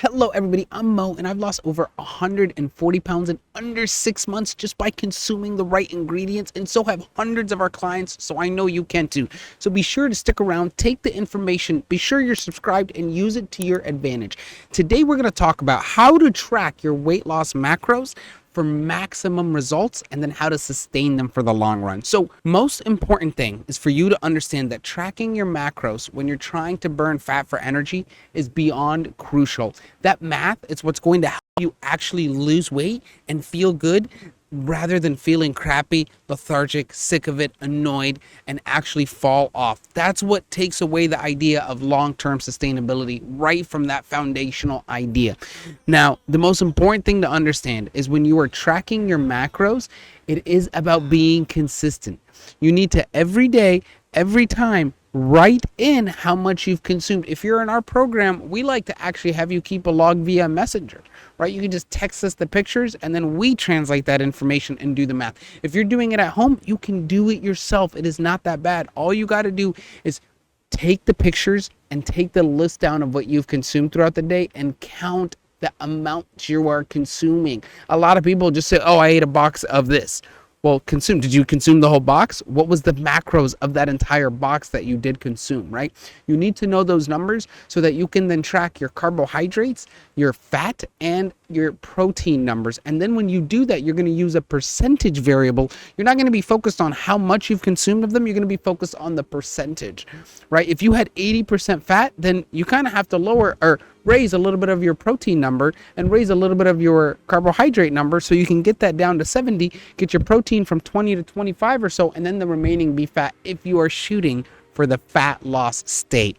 Hello everybody, I'm Mo and I've lost over 140 pounds in under 6 months just by consuming the right ingredients, and so have hundreds of our clients, so I know you can too. So be sure to stick around, take the information, be sure you're subscribed and use it to your advantage. Today we're going to talk about how to track your weight loss macros for maximum results and then how to sustain them for the long run. So most important thing is for you to understand that tracking your macros when you're trying to burn fat for energy is beyond crucial. That math is what's going to help you actually lose weight and feel good rather than feeling crappy, lethargic, sick of it, annoyed, and actually fall off. That's what takes away the idea of long-term sustainability right from that foundational idea. Now, the most important thing to understand is when you are tracking your macros, it is about being consistent. You need to every day, every time, write in how much you've consumed. If you're in our program, we like to actually have you keep a log via Messenger, right? You can just text us the pictures and then we translate that information and do the math. If you're doing it at home, you can do it yourself. It is not that bad. All you got to do is take the pictures and take the list down of what you've consumed throughout the day and count the amount you are consuming. A lot of people just say, oh, I ate a box of this. Well, did you consume the whole box? What was the macros of that entire box that you did consume, right? You need to know those numbers so that you can then track your carbohydrates, your fat, and your protein numbers. And then when you do that, you're going to use a percentage variable. You're not going to be focused on how much you've consumed of them. You're going to be focused on the percentage, right? If you had 80% fat, then you kind of have to lower or raise a little bit of your protein number and raise a little bit of your carbohydrate number so you can get that down to 70, get your protein from 20 to 25 or so, and then the remaining be fat if you are shooting for the fat loss state.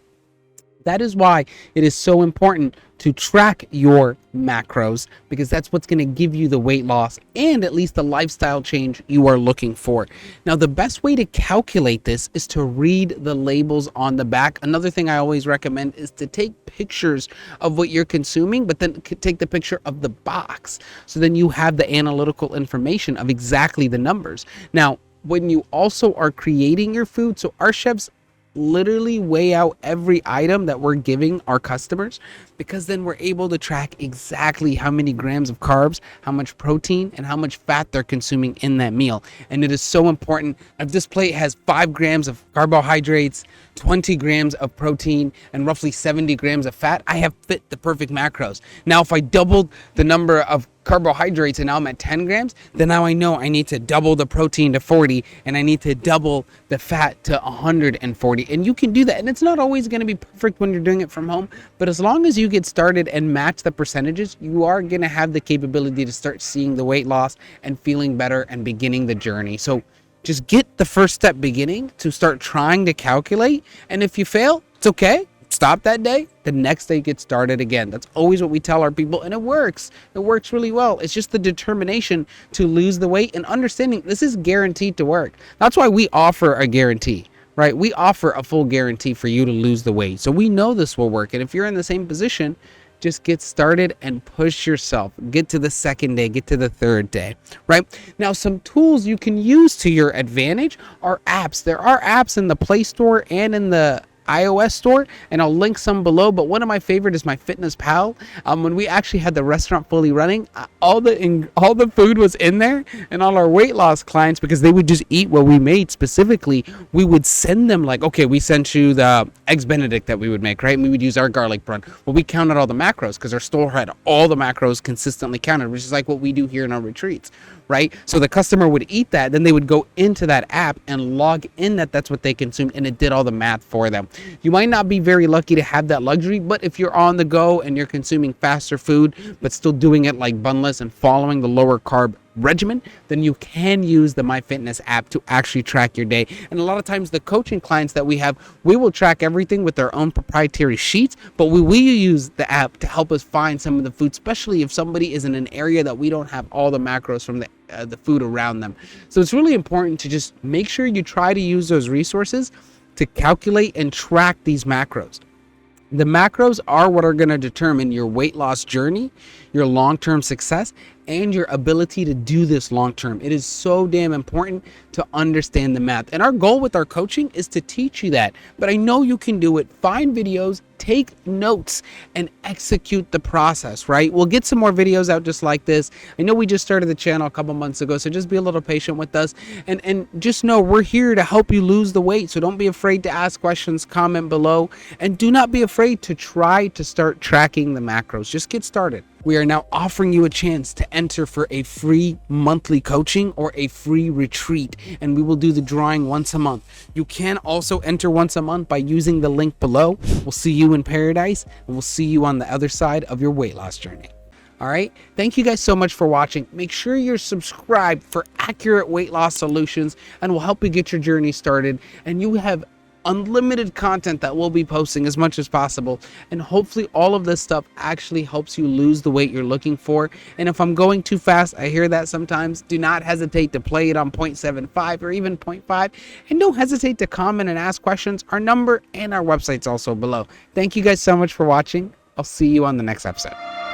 That is why it is so important to track your macros, because that's what's going to give you the weight loss and at least the lifestyle change you are looking for. Now, the best way to calculate this is to read the labels on the back. Another thing I always recommend is to take pictures of what you're consuming, but then take the picture of the box. So then you have the analytical information of exactly the numbers. Now, when you also are creating your food, so our chefs literally weigh out every item that we're giving our customers, because then we're able to track exactly how many grams of carbs, how much protein, and how much fat they're consuming in that meal. And it is so important. If this plate has 5 grams of carbohydrates, 20 grams of protein, and roughly 70 grams of fat, I have fit the perfect macros. Now, if I doubled the number of carbohydrates and now I'm at 10 grams, then now I know I need to double the protein to 40 and I need to double the fat to 140. And you can do that. And it's not always going to be perfect when you're doing it from home, but as long as you get started and match the percentages, you are going to have the capability to start seeing the weight loss and feeling better and beginning the journey. So just get the first step beginning to start trying to calculate. And if you fail, it's okay. Stop that day, the next day get started again. That's always what we tell our people, and it works. It works really well. It's just the determination to lose the weight and understanding this is guaranteed to work. That's why we offer a guarantee, right? We offer a full guarantee for you to lose the weight. So we know this will work. And if you're in the same position, just get started and push yourself. Get to the second day, get to the third day, right? Now, some tools you can use to your advantage are apps. There are apps in the Play Store and in the iOS store, and I'll link some below, but one of my favorite is MyFitnessPal. When we actually had the restaurant fully running, all the food was in there, and all our weight loss clients, because they would just eat what we made specifically, we would send them like, okay, we sent you the eggs Benedict that we would make, right? And we would use our garlic bun. Well, we counted all the macros because our store had all the macros consistently counted, which is like what we do here in our retreats, right? So the customer would eat that, then they would go into that app and log in that that's what they consumed, and it did all the math for them. You might not be very lucky to have that luxury, but if you're on the go and you're consuming faster food, but still doing it like bunless and following the lower carb regimen, then you can use the MyFitness app to actually track your day. And a lot of times the coaching clients that we have, we will track everything with their own proprietary sheets, but we will use the app to help us find some of the food, especially if somebody is in an area that we don't have all the macros from the food around them. So it's really important to just make sure you try to use those resources to calculate and track these macros. The macros are what are going to determine your weight loss journey, your long-term success, and your ability to do this long term. It is so damn important to understand the math. And our goal with our coaching is to teach you that. But I know you can do it. Find videos, take notes, and execute the process, right? We'll get some more videos out just like this. I know we just started the channel a couple months ago, so just be a little patient with us. And just know we're here to help you lose the weight. So don't be afraid to ask questions, comment below, and do not be afraid to try to start tracking the macros. Just get started. We are now offering you a chance to enter for a free monthly coaching or a free retreat, and we will do the drawing once a month. You can also enter once a month by using the link below. We'll see you in paradise, and we'll see you on the other side of your weight loss journey. All right. Thank you guys so much for watching. Make sure you're subscribed for accurate weight loss solutions, and we'll help you get your journey started. And you have unlimited content that we'll be posting as much as possible, and hopefully all of this stuff actually helps you lose the weight you're looking for. And if I'm going too fast, I hear that sometimes, do not hesitate to play it on 0.75 or even 0.5, and don't hesitate to comment and ask questions. Our number and our website's also below. Thank you guys so much for watching. I'll see you on the next episode.